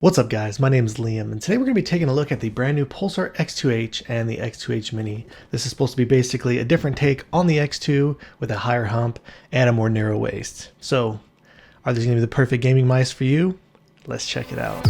What's up guys, my name is Liam and today we're going to be taking a look at the brand new Pulsar X2H and the X2H Mini. This is supposed to be basically a different take on the X2 with a higher hump and a more narrow waist. So, are these going to be the perfect gaming mice for you? Let's check it out.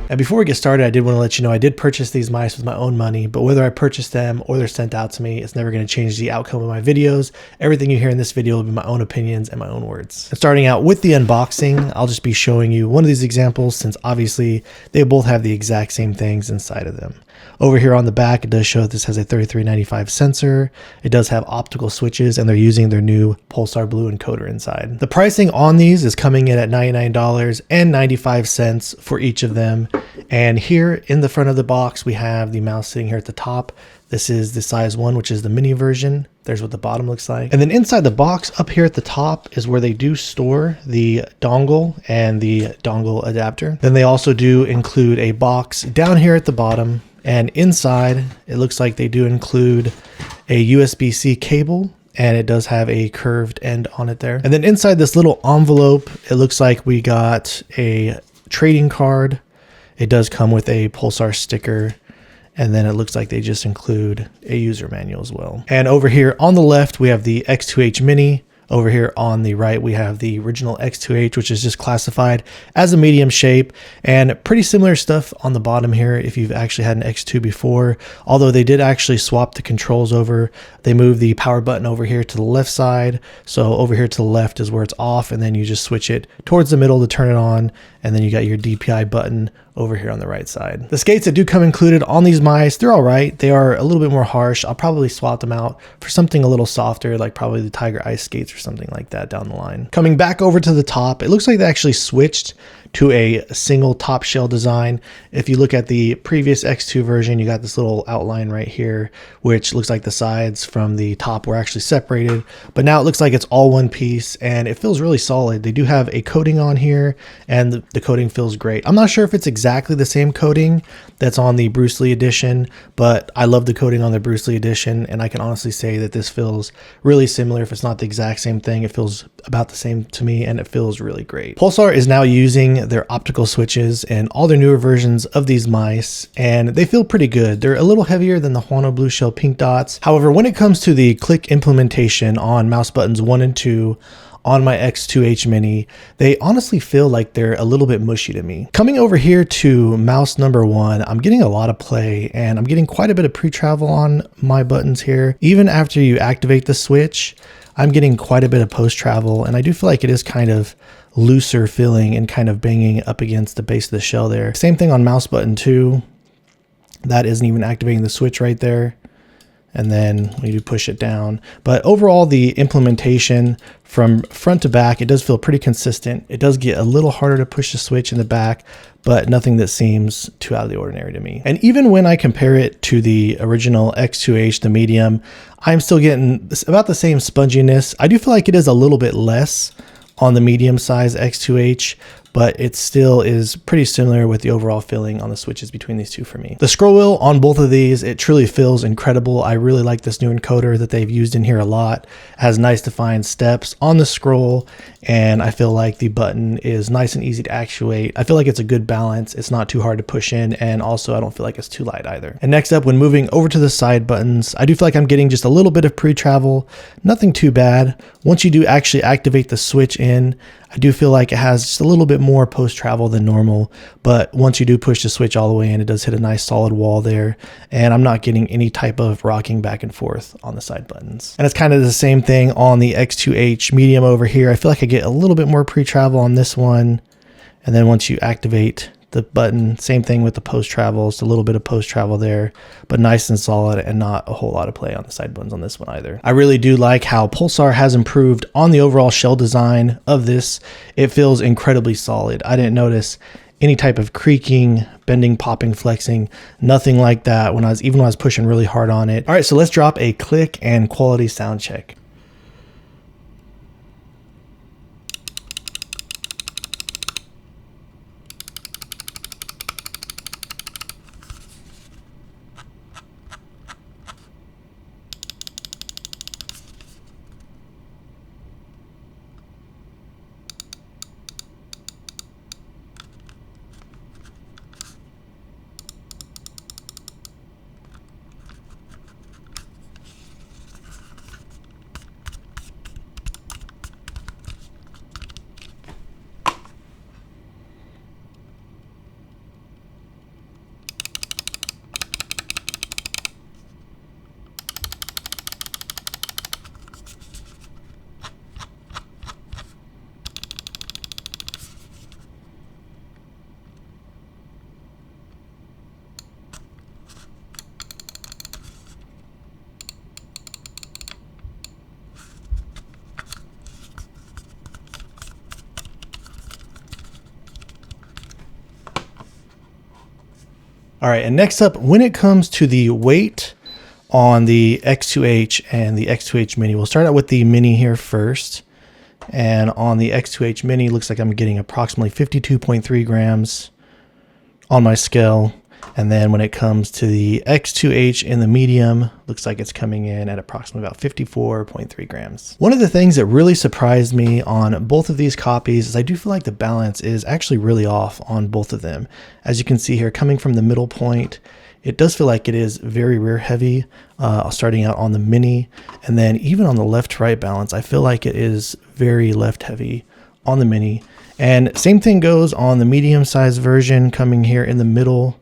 And before we get started, I did want to let you know I did purchase these mice with my own money, but whether I purchase them or they're sent out to me, it's never going to change the outcome of my videos. Everything you hear in this video will be my own opinions and my own words. And starting out with the unboxing, I'll just be showing you one of these examples since obviously they both have the exact same things inside of them. Over here on the back, it does show that this has a 3395 sensor. It does have optical switches and they're using their new Pulsar Blue encoder inside. The pricing on these is coming in at $99.95 for each of them. And here in the front of the box, we have the mouse sitting here at the top. This is the size 1, which is the mini version. There's what the bottom looks like. And then inside the box up here at the top is where they do store the dongle and the dongle adapter. Then they also do include a box down here at the bottom. And inside, it looks like they do include a USB-C cable, and it does have a curved end on it there. And then inside this little envelope, it looks like we got a trading card. It does come with a Pulsar sticker, and then it looks like they just include a user manual as well. And over here on the left, we have the X2H Mini. Over here on the right, we have the original X2H, which is just classified as a medium shape, and pretty similar stuff on the bottom here if you've actually had an X2 before, although they did actually swap the controls over. They moved the power button over here to the left side, so over here to the left is where it's off, and then you just switch it towards the middle to turn it on, and then you got your DPI button over here on the right side. The skates that do come included on these mice, they're all right. They are a little bit more harsh. I'll probably swap them out for something a little softer, like probably the Tiger Ice skates or something like that down the line. Coming back over to the top, it looks like they actually switched to a single top shell design. If you look at the previous X2 version, you got this little outline right here, which looks like the sides from the top were actually separated, but now it looks like it's all one piece and it feels really solid. They do have a coating on here and the coating feels great. I'm not sure if it's exactly the same coating that's on the Bruce Lee edition, but I love the coating on the Bruce Lee edition, and I can honestly say that this feels really similar. If it's not the exact same thing, it feels about the same to me and it feels really great. Pulsar is now using their optical switches in all their newer versions of these mice, and they feel pretty good. They're a little heavier than the Huano Blue Shell Pink Dots. However, when it comes to the click implementation on mouse buttons 1 and 2 on my X2H Mini, they honestly feel like they're a little bit mushy to me. Coming over here to mouse number 1, I'm getting a lot of play and I'm getting quite a bit of pre-travel on my buttons here. Even after you activate the switch, I'm getting quite a bit of post-travel, and I do feel like it is kind of looser feeling and kind of banging up against the base of the shell there. Same thing on mouse button 2. That isn't even activating the switch right there. And then we do push it down. But overall, the implementation from front to back, it does feel pretty consistent. It does get a little harder to push the switch in the back, but nothing that seems too out of the ordinary to me. And even when I compare it to the original X2H, the medium, I'm still getting about the same sponginess. I do feel like it is a little bit less on the medium size X2H, but it still is pretty similar with the overall feeling on the switches between these two for me. The scroll wheel on both of these, it truly feels incredible. I really like this new encoder that they've used in here a lot. It has nice defined steps on the scroll, and I feel like the button is nice and easy to actuate. I feel like it's a good balance. It's not too hard to push in, and also I don't feel like it's too light either. And next up, when moving over to the side buttons, I do feel like I'm getting just a little bit of pre-travel, nothing too bad. Once you do actually activate the switch in, I do feel like it has just a little bit more post-travel than normal, but once you do push the switch all the way in, it does hit a nice solid wall there, and I'm not getting any type of rocking back and forth on the side buttons. And it's kind of the same thing on the X2H medium over here. I feel like I get a little bit more pre-travel on this one, and then once you activate the button, same thing with the post-travel. It's a little bit of post-travel there, but nice and solid and not a whole lot of play on the side buttons on this one either. I really do like how Pulsar has improved on the overall shell design of this. It feels incredibly solid. I didn't notice any type of creaking, bending, popping, flexing, nothing like that even when I was pushing really hard on it. All right, so let's drop a click and quality sound check. All right, and next up, when it comes to the weight on the X2H and the X2H Mini, we'll start out with the Mini here first. And on the X2H Mini, looks like I'm getting approximately 52.3 grams on my scale. And then when it comes to the X2H in the medium, looks like it's coming in at approximately about 54.3 grams. One of the things that really surprised me on both of these copies is I do feel like the balance is actually really off on both of them. As you can see here, coming from the middle point, it does feel like it is very rear heavy, starting out on the Mini. And then even on the left to right balance, I feel like it is very left heavy on the Mini. And same thing goes on the medium size version, coming here in the middle,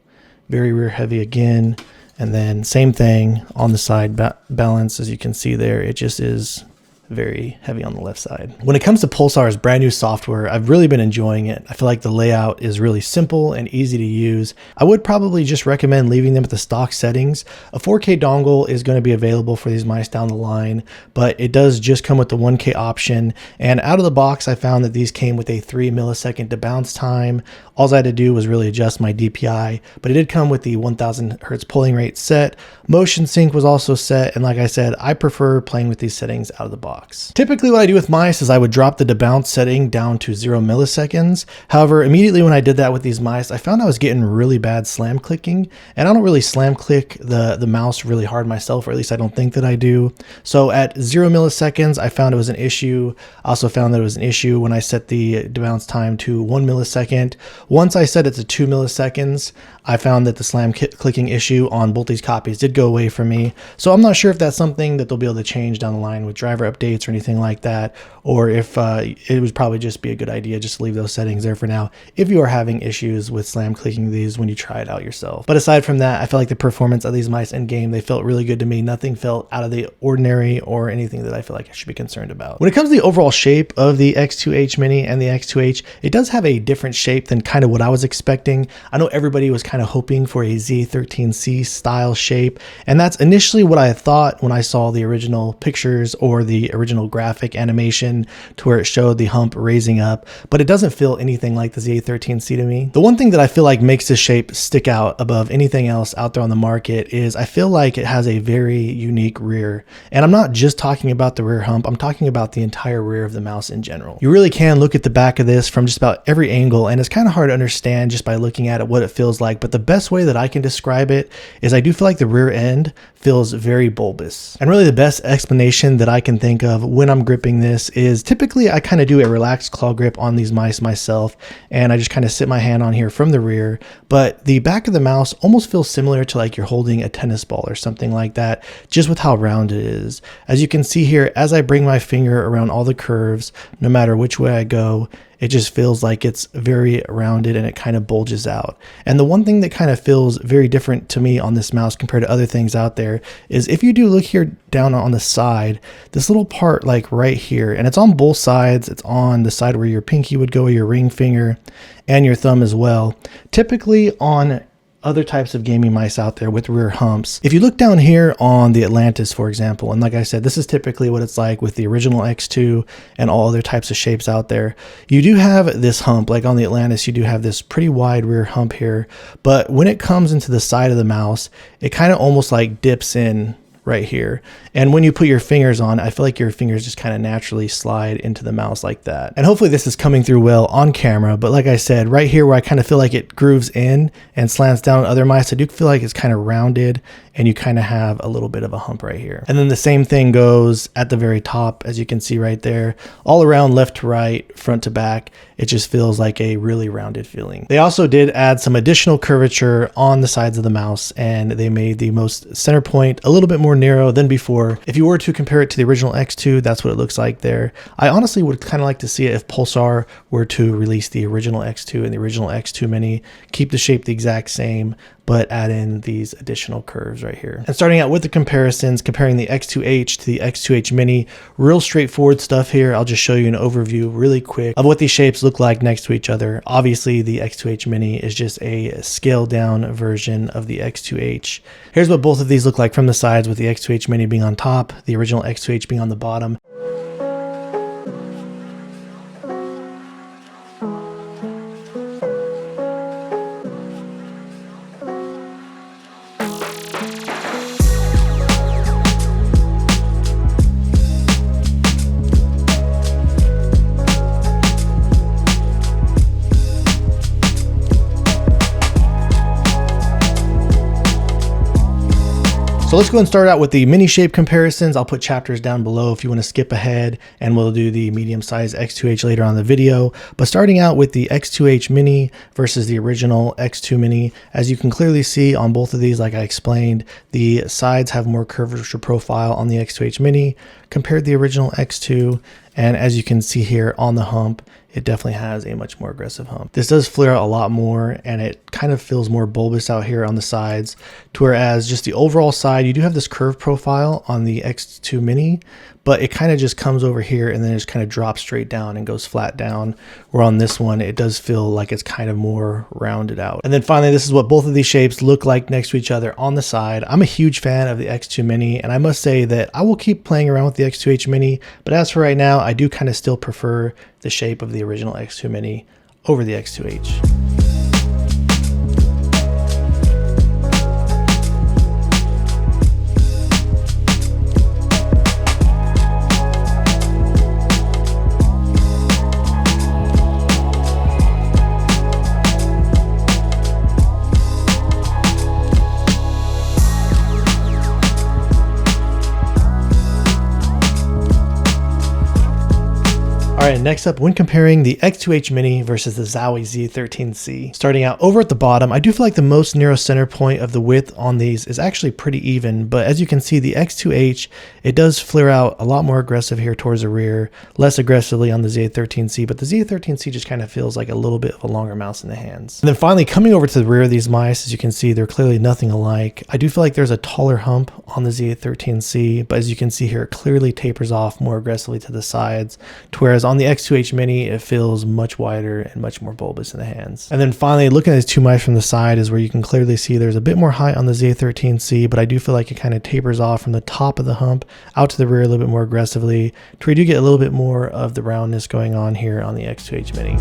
very rear heavy again. And then same thing on the side balance, as you can see there, it just is very heavy on the left side. When it comes to Pulsar's brand new software, I've really been enjoying it. I feel like the layout is really simple and easy to use. I would probably just recommend leaving them at the stock settings. A 4K dongle is going to be available for these mice down the line, but it does just come with the 1K option. And out of the box, I found that these came with a 3 millisecond debounce time. All I had to do was really adjust my DPI, but it did come with the 1000 hertz pulling rate set. Motion sync was also set. And like I said, I prefer playing with these settings out of the box. Typically what I do with mice is I would drop the debounce setting down to 0 milliseconds. However, immediately when I did that with these mice, I found I was getting really bad slam clicking, and I don't really slam click the mouse really hard myself, or at least I don't think that I do. So at 0 milliseconds, I found it was an issue. I also found that it was an issue when I set the debounce time to 1 millisecond. Once I set it to 2 milliseconds, I found that the slam clicking issue on both these copies did go away for me. So I'm not sure if that's something that they'll be able to change down the line with driver updates or anything like that, or if it would probably just be a good idea just to leave those settings there for now if you are having issues with slam clicking these when you try it out yourself. But aside from that, I feel like the performance of these mice in game, they felt really good to me. Nothing felt out of the ordinary or anything that I feel like I should be concerned about. When it comes to the overall shape of the X2H Mini and the X2H, it does have a different shape than kind of what I was expecting. I know everybody was kind of hoping for a ZA-13c style shape, and that's initially what I thought when I saw the original pictures or the original graphic animation to where it showed the hump raising up, but it doesn't feel anything like the ZA-13c to me. The one thing that I feel like makes this shape stick out above anything else out there on the market is I feel like it has a very unique rear. And I'm not just talking about the rear hump, I'm talking about the entire rear of the mouse in general. You really can look at the back of this from just about every angle, and it's kind of hard to understand just by looking at it what it feels like, but the best way that I can describe it is I do feel like the rear end feels very bulbous. And really the best explanation that I can think of when I'm gripping this is typically I kind of do a relaxed claw grip on these mice myself, and I just kind of sit my hand on here from the rear, but the back of the mouse almost feels similar to like you're holding a tennis ball or something like that, just with how round it is. As you can see here, as I bring my finger around all the curves, no matter which way I go, it just feels like it's very rounded and it kind of bulges out. And the one thing that kind of feels very different to me on this mouse compared to other things out there is if you do look here down on the side, this little part like right here, and it's on both sides. It's on the side where your pinky would go, your ring finger, and your thumb as well. Typically on other types of gaming mice out there with rear humps. If you look down here on the Atlantis, for example, and like I said, this is typically what it's like with the original X2 and all other types of shapes out there. You do have this hump, like on the Atlantis, you do have this pretty wide rear hump here, but when it comes into the side of the mouse, it kind of almost like dips in right here. And when you put your fingers on, I feel like your fingers just kind of naturally slide into the mouse like that. And hopefully this is coming through well on camera, but like I said, right here where I kind of feel like it grooves in and slants down on other mice, I do feel like it's kind of rounded and you kind of have a little bit of a hump right here. And then the same thing goes at the very top, as you can see right there, all around left to right, front to back. It just feels like a really rounded feeling. They also did add some additional curvature on the sides of the mouse, and they made the most center point a little bit more narrow than before. If you were to compare it to the original X2, that's what it looks like there. I honestly would kind of like to see it if Pulsar were to release the original X2 and the original X2 Mini, keep the shape the exact same, but add in these additional curves right here. And starting out with the comparisons, comparing the X2H to the X2H Mini, real straightforward stuff here. I'll just show you an overview really quick of what these shapes look like next to each other. Obviously, the X2H Mini is just a scaled down version of the X2H. Here's what both of these look like from the sides, with the X2H Mini being on top, the original X2H being on the bottom. So let's go and start out with the mini shape comparisons. I'll put chapters down below if you want to skip ahead, and we'll do the medium size X2H later on in the video. But starting out with the X2H Mini versus the original X2 Mini, as you can clearly see on both of these, like I explained, the sides have more curvature profile on the X2H Mini compared to the original X2. And as you can see here on the hump, it definitely has a much more aggressive hump. This does flare out a lot more, and it kind of feels more bulbous out here on the sides, to whereas just the overall side, you do have this curved profile on the X2 Mini, but it kind of just comes over here and then it just kind of drops straight down and goes flat down. Where on this one, it does feel like it's kind of more rounded out. And then finally, this is what both of these shapes look like next to each other on the side. I'm a huge fan of the X2 Mini, and I must say that I will keep playing around with the X2H Mini, but as for right now, I do kind of still prefer the shape of the original X2 Mini over the X2H. All right, next up, when comparing the X2H Mini versus the Zowie ZA-13c. Starting out over at the bottom, I do feel like the most narrow center point of the width on these is actually pretty even, but as you can see, the X2H, it does flare out a lot more aggressive here towards the rear, less aggressively on the ZA-13c, but the ZA-13c just kind of feels like a little bit of a longer mouse in the hands. And then finally, coming over to the rear of these mice, as you can see, they're clearly nothing alike. I do feel like there's a taller hump on the ZA-13c, but as you can see here, it clearly tapers off more aggressively to the sides, to whereas on the X2H Mini, it feels much wider and much more bulbous in the hands. And then finally, looking at these two mice from the side is where you can clearly see there's a bit more height on the ZA-13c, but I do feel like it kind of tapers off from the top of the hump out to the rear a little bit more aggressively, to where you do get a little bit more of the roundness going on here on the X2H Mini.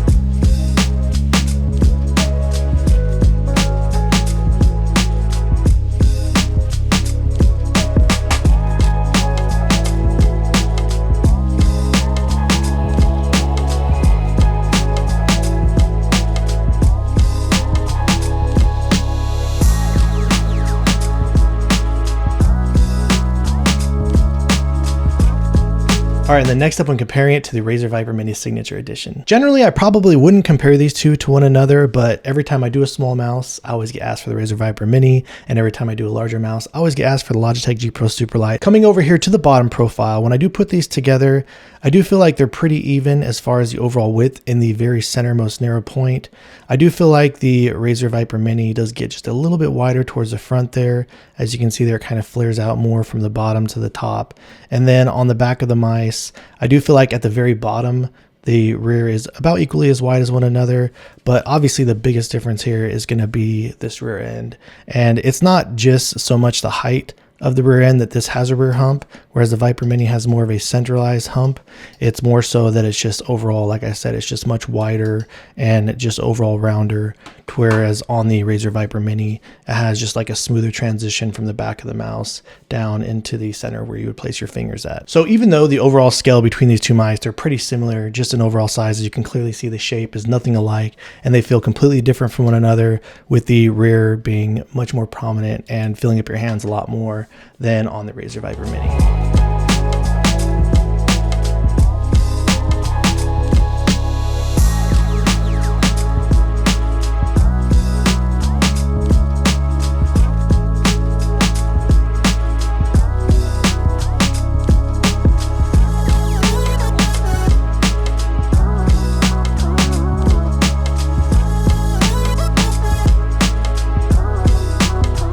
All right, and then next up, when comparing it to the Razer Viper Mini Signature Edition. Generally, I probably wouldn't compare these two to one another, but every time I do a small mouse, I always get asked for the Razer Viper Mini, and every time I do a larger mouse, I always get asked for the Logitech GPro Superlight. Coming over here to the bottom profile, when I do put these together, I do feel like they're pretty even as far as the overall width in the very centermost narrow point. I do feel like the Razer Viper Mini does get just a little bit wider towards the front there. As you can see there, it kind of flares out more from the bottom to the top. And then on the back of the mice, I do feel like at the very bottom, the rear is about equally as wide as one another, but obviously the biggest difference here is going to be this rear end. And it's not just so much the height of the rear end that this has a rear hump, whereas the Viper Mini has more of a centralized hump. It's more so that it's just overall, like I said, it's just much wider and just overall rounder, whereas on the Razer Viper Mini, it has just like a smoother transition from the back of the mouse down into the center where you would place your fingers at. So even though the overall scale between these two mice, they're pretty similar, just in overall size, as you can clearly see, the shape is nothing alike, and they feel completely different from one another, with the rear being much more prominent and filling up your hands a lot more than on the Razer Viper Mini.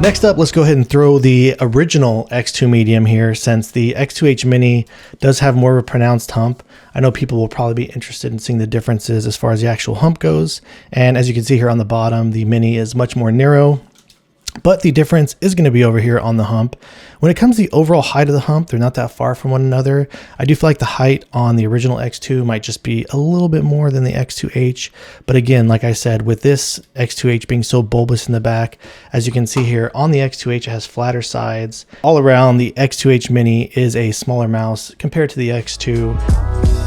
Next up, let's go ahead and throw the original X2 Medium here, since the X2H Mini does have more of a pronounced hump. I know people will probably be interested in seeing the differences as far as the actual hump goes. And as you can see here on the bottom, the Mini is much more narrow, but the difference is going to be over here on the hump. When it comes to the overall height of the hump, they're not that far from one another. I do feel like the height on the original X2 might just be a little bit more than the X2H. But again, like I said, with this X2H being so bulbous in the back, as you can see here on the X2H, it has flatter sides. All around, the X2H Mini is a smaller mouse compared to the X2.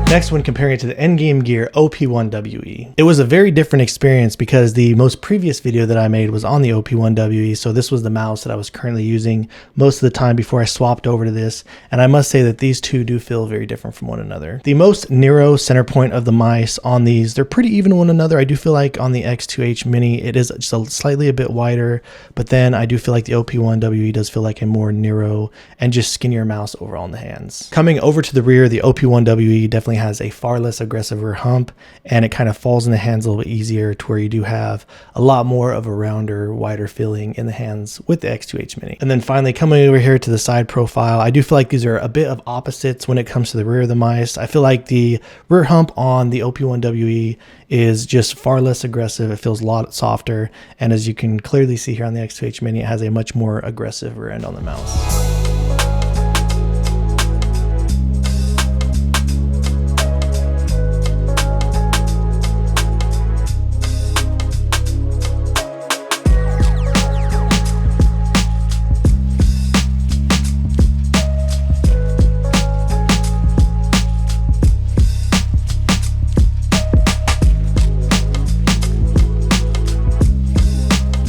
Next, when comparing it to the Endgame Gear OP1we, it was a very different experience because the most previous video that I made was on the OP1we, so this was the mouse that I was currently using most of the time before I swapped over to this, and I must say that these two do feel very different from one another. The most narrow center point of the mice on these, they're pretty even to one another. I do feel like on the X2H Mini, it is just slightly a bit wider, but then I do feel like the OP1we does feel like a more narrow and just skinnier mouse overall in the hands. Coming over to the rear, the OP1we definitely has a far less aggressive rear hump, and it kind of falls in the hands a little bit easier to where you do have a lot more of a rounder, wider feeling in the hands with the X2H Mini. And then finally, coming over here to the side profile, I do feel like these are a bit of opposites when it comes to the rear of the mice. I feel like the rear hump on the OP1we is just far less aggressive. It feels a lot softer, and as you can clearly see here on the X2H Mini, it has a much more aggressive rear end on the mouse.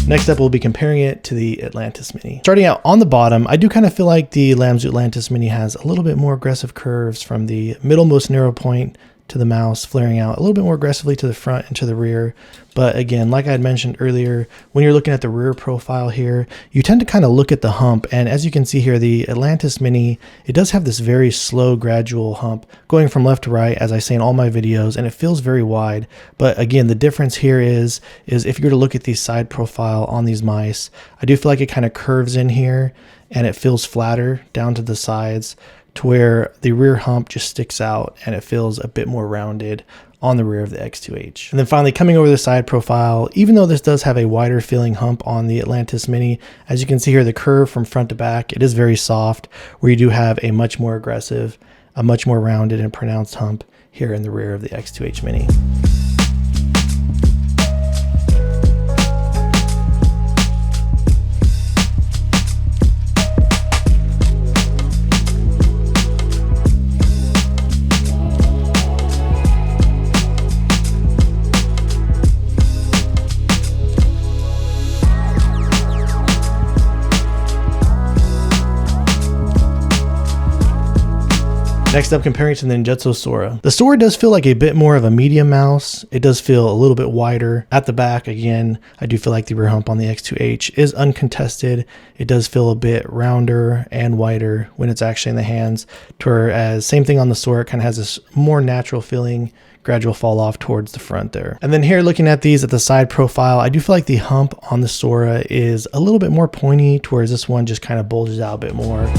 Next up, we'll be comparing it to the Atlantis Mini. Starting out on the bottom, I do kind of feel like the Lamzu Atlantis Mini has a little bit more aggressive curves from the middlemost narrow point to the mouse, flaring out a little bit more aggressively to the front and to the rear. But again, like I had mentioned earlier, when you're looking at the rear profile here, you tend to kind of look at the hump. And as you can see here, the Atlantis Mini, it does have this very slow, gradual hump going from left to right, as I say in all my videos, and it feels very wide. But again, the difference here is if you were to look at the side profile on these mice, I do feel like it kind of curves in here and it feels flatter down to the sides, to where the rear hump just sticks out and it feels a bit more rounded on the rear of the X2H. And then finally, coming over the side profile, even though this does have a wider feeling hump on the Atlantis Mini, as you can see here, the curve from front to back, it is very soft, where you do have a much more aggressive, a much more rounded and pronounced hump here in the rear of the X2H Mini. Next up, comparing it to the Ninjutso Sora. The Sora does feel like a bit more of a medium mouse. It does feel a little bit wider at the back. Again, I do feel like the rear hump on the X2H is uncontested. It does feel a bit rounder and wider when it's actually in the hands, whereas same thing on the Sora, it kind of has this more natural feeling, gradual fall off towards the front there. And then here, looking at these at the side profile, I do feel like the hump on the Sora is a little bit more pointy, whereas this one just kind of bulges out a bit more.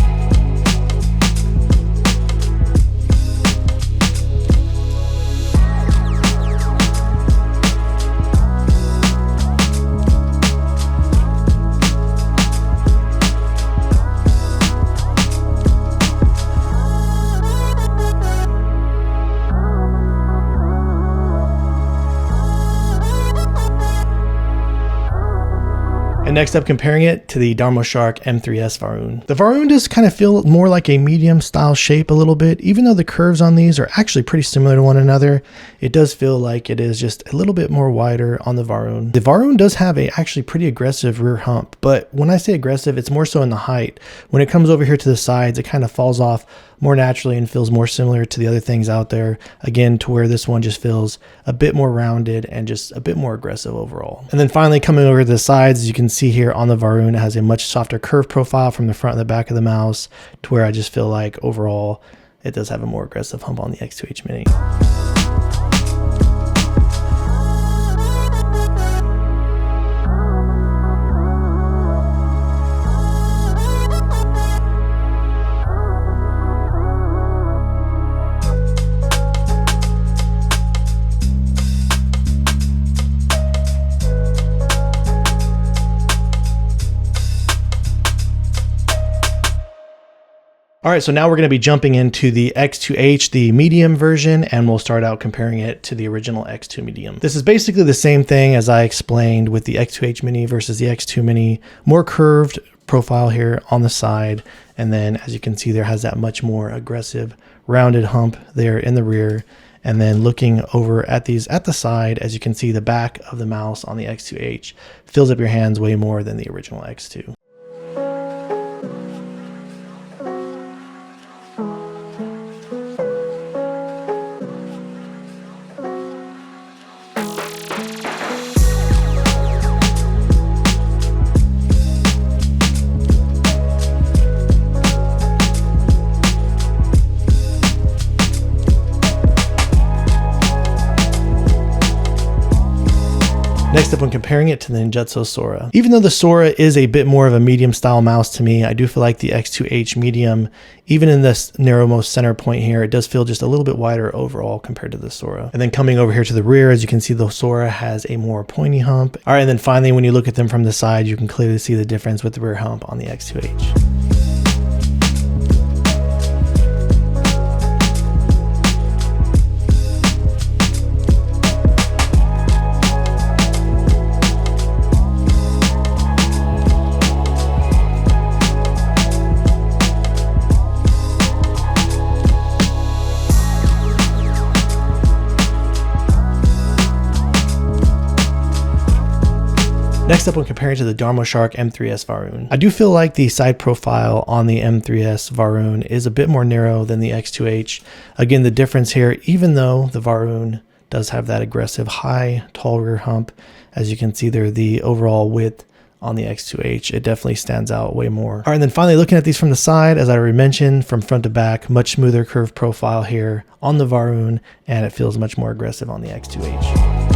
And next up, comparing it to the Darmoshark M3s Varun. The Varun does kind of feel more like a medium style shape a little bit. Even though the curves on these are actually pretty similar to one another, it does feel like it is just a little bit more wider on the Varun. The Varun does have a actually pretty aggressive rear hump, but when I say aggressive, it's more so in the height. When it comes over here to the sides, it kind of falls off more naturally and feels more similar to the other things out there, again, to where this one just feels a bit more rounded and just a bit more aggressive overall. And then finally, coming over to the sides, as you can see here on the Varun, it has a much softer curve profile from the front and the back of the mouse, to where I just feel like overall it does have a more aggressive hump on the X2H Mini. All right, so now we're going to be jumping into the X2H, the medium version, and we'll start out comparing it to the original X2 medium. This is basically the same thing as I explained with the X2H Mini versus the X2 Mini. More curved profile here on the side, and then as you can see, there has that much more aggressive rounded hump there in the rear. And then looking over at these at the side, as you can see, the back of the mouse on the X2H fills up your hands way more than the original X2. Next up, when comparing it to the Ninjutso Sora. Even though the Sora is a bit more of a medium style mouse to me, I do feel like the X2H medium, even in this narrowmost center point here, it does feel just a little bit wider overall compared to the Sora. And then coming over here to the rear, as you can see, the Sora has a more pointy hump. All right, and then finally, when you look at them from the side, you can clearly see the difference with the rear hump on the X2H. Next up, when comparing to the Darmoshark M3s Varun, I do feel like the side profile on the M3s Varun is a bit more narrow than the X2H. Again, the difference here, even though the Varun does have that aggressive high, tall rear hump, as you can see there, the overall width on the X2H, it definitely stands out way more. All right, and then finally looking at these from the side, as I already mentioned, from front to back, much smoother curved profile here on the Varun, and it feels much more aggressive on the X2H.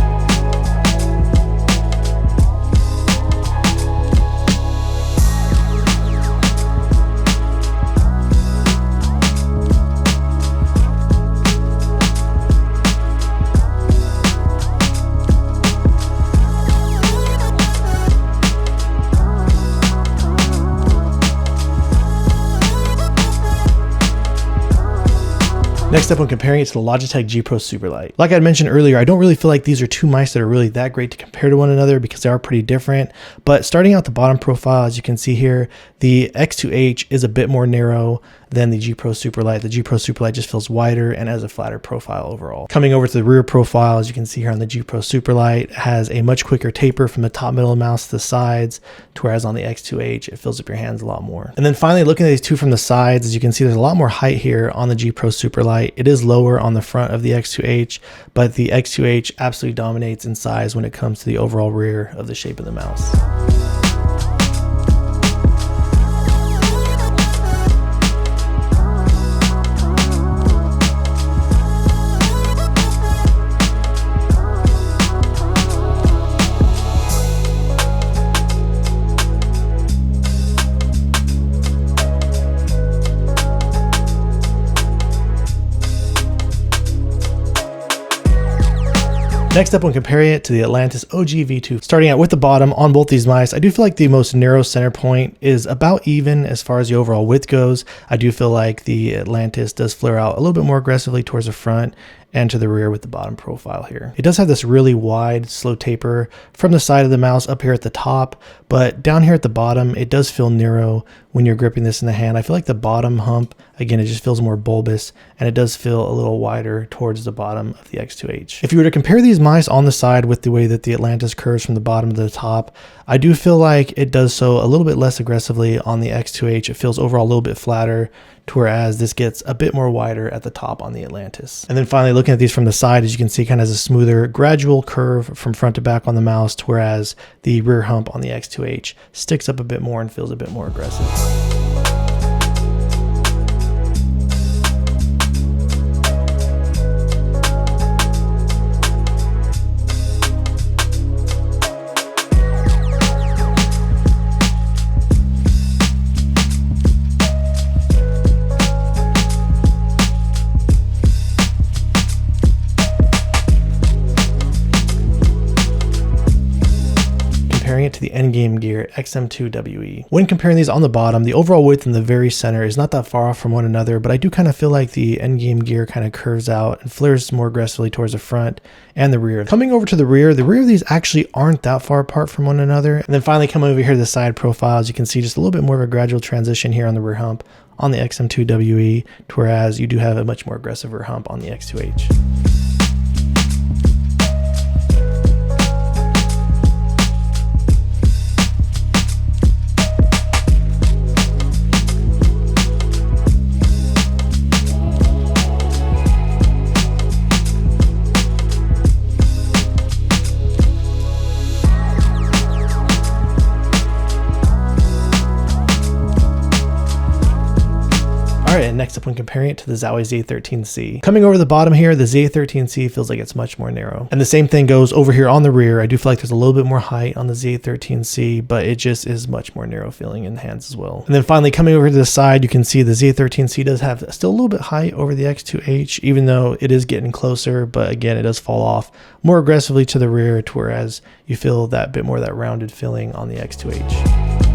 Next up, when comparing it to the Logitech GPro Superlight. Like I mentioned earlier, I don't really feel like these are two mice that are really that great to compare to one another because they are pretty different. But starting out the bottom profile, as you can see here, the X2H is a bit more narrow than the GPro Superlight. The GPro Superlight just feels wider and has a flatter profile overall. Coming over to the rear profile, as you can see here on the GPro Superlight, it has a much quicker taper from the top middle of the mouse to the sides, to whereas on the X2H, it fills up your hands a lot more. And then finally, looking at these two from the sides, as you can see, there's a lot more height here on the GPro Superlight. It is lower on the front of the X2H, but the X2H absolutely dominates in size when it comes to the overall rear of the shape of the mouse. Next up, when comparing it to the Atlantis OG V2, starting out with the bottom on both these mice, I do feel like the most narrow center point is about even as far as the overall width goes. I do feel like the Atlantis does flare out a little bit more aggressively towards the front and to the rear with the bottom profile here. It does have this really wide, slow taper from the side of the mouse up here at the top, but down here at the bottom, it does feel narrow when you're gripping this in the hand. I feel like the bottom hump, again, it just feels more bulbous, and it does feel a little wider towards the bottom of the X2H. If you were to compare these mice on the side with the way that the Atlantis curves from the bottom to the top, I do feel like it does so a little bit less aggressively on the X2H. It feels overall a little bit flatter, to whereas this gets a bit more wider at the top on the Atlantis. And then finally, looking at these from the side, as you can see, kind of has a smoother, gradual curve from front to back on the mouse, to whereas the rear hump on the X2H sticks up a bit more and feels a bit more aggressive. Comparing it to the Endgame Gear XM2we. When comparing these on the bottom, the overall width in the very center is not that far off from one another, but I do kind of feel like the Endgame Gear kind of curves out and flares more aggressively towards the front and the rear. Coming over to the rear of these actually aren't that far apart from one another. And then finally coming over here to the side profiles, you can see just a little bit more of a gradual transition here on the rear hump on the XM2we, whereas you do have a much more aggressive hump on the X2H. Alright, and next up when comparing it to the Zowie ZA-13c. Coming over the bottom here, the ZA-13c feels like it's much more narrow. And the same thing goes over here on the rear. I do feel like there's a little bit more height on the ZA-13c, but it just is much more narrow feeling in the hands as well. And then finally coming over to the side, you can see the ZA-13c does have still a little bit height over the X2H, even though it is getting closer, but again, it does fall off more aggressively to the rear, whereas you feel that bit more of that rounded feeling on the X2H.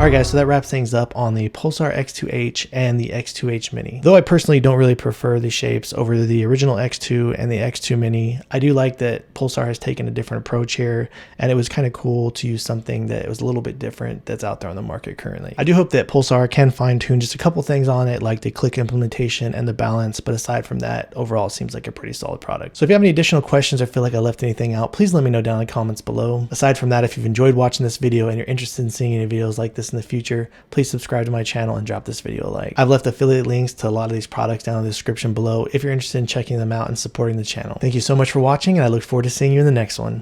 Alright guys, so that wraps things up on the Pulsar X2H and the X2H Mini. Though I personally don't really prefer the shapes over the original X2 and the X2 Mini, I do like that Pulsar has taken a different approach here, and it was kind of cool to use something that was a little bit different that's out there on the market currently. I do hope that Pulsar can fine-tune just a couple things on it, like the click implementation and the balance, but aside from that, overall it seems like a pretty solid product. So if you have any additional questions or feel like I left anything out, please let me know down in the comments below. Aside from that, if you've enjoyed watching this video and you're interested in seeing any videos like this in the future, please subscribe to my channel and drop this video a like. I've left affiliate links to a lot of these products down in the description below if you're interested in checking them out and supporting the channel. Thank you so much for watching, and I look forward to seeing you in the next one.